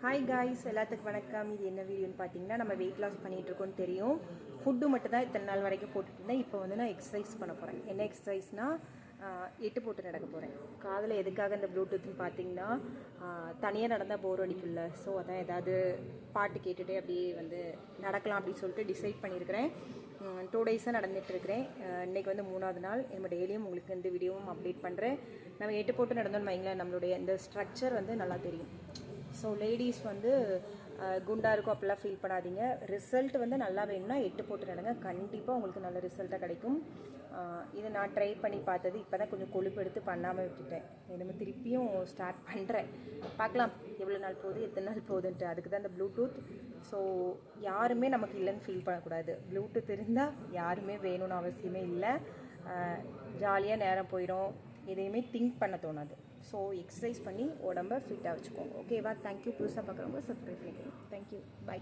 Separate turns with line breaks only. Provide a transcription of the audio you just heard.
Hi guys, எல்லாத்துக்கும் வணக்கம். இது என்ன வீடியோன்னு பார்த்தீங்கன்னா, நம்ம வெயிட் லாஸ் பண்ணிகிட்ருக்கோன்னு தெரியும். ஃபுட்டு மட்டும் தான் இத்தனை நாள் வரைக்கும் போட்டுட்டு இருந்தேன். இப்போ வந்து நான் எக்ஸசைஸ் பண்ண போகிறேன். என்ன எக்ஸசைஸ்னால், எட்டு போட்டு நடக்க போகிறேன். காதில் எதுக்காக இந்த ப்ளூடூத்னு பார்த்தீங்கன்னா, தனியாக நடந்தால் போர் அடிக்கும்ல. ஸோ அதான் ஏதாவது பாட்டு கேட்டுகிட்டே அப்படியே வந்து நடக்கலாம் அப்படின்னு சொல்லிட்டு டிசைட் பண்ணியிருக்கிறேன். 2 டேஸாக நடந்துகிட்ருக்கிறேன். இன்றைக்கி வந்து 3வது நாள். நம்ம டெய்லியும் உங்களுக்கு இந்த வீடியோவும் அப்டேட் பண்ணுறேன். நம்ம எட்டு போட்டு நடந்தோன்னு வைங்களேன், நம்மளுடைய இந்த ஸ்ட்ரக்சர் வந்து நல்லா தெரியும். ஸோ லேடிஸ் வந்து குண்டாக இருக்கும் அப்படிலாம் ஃபீல் பண்ணாதீங்க. ரிசல்ட் வந்து நல்லா வேணும்னா எட்டு போட்டு நடங்க, கண்டிப்பாக உங்களுக்கு நல்ல ரிசல்ட்டாக கிடைக்கும். இதை நான் ட்ரை பண்ணி பார்த்தது. இப்போ தான் கொஞ்சம் கொழுப்பு எடுத்து பண்ணாமல் விட்டுட்டேன். நம்ம திருப்பியும் ஸ்டார்ட் பண்ணுறேன். பார்க்கலாம் எவ்வளோ நாள் போகுது, எத்தனை நாள் போகுதுன்ட்டு. அதுக்கு தான் இந்த ப்ளூடூத். ஸோ யாருமே நமக்கு இல்லைன்னு ஃபீல் பண்ணக்கூடாது. ப்ளூடூத் இருந்தால் யாருமே வேணும்னு அவசியமே இல்லை. ஜாலியாக நேரம் போயிடும், எதையுமே திங்க் பண்ண தோணாது. ஸோ எக்ஸசைஸ் பண்ணி உடம்ப ஃபிட்டாக வச்சுக்கோங்க. ஓகேவா? தேங்க்யூ. புதுசாக பார்க்குறவங்க சப்ஸ்கிரைப் பண்ணிக்கோங்க. தேங்க்யூ. பை.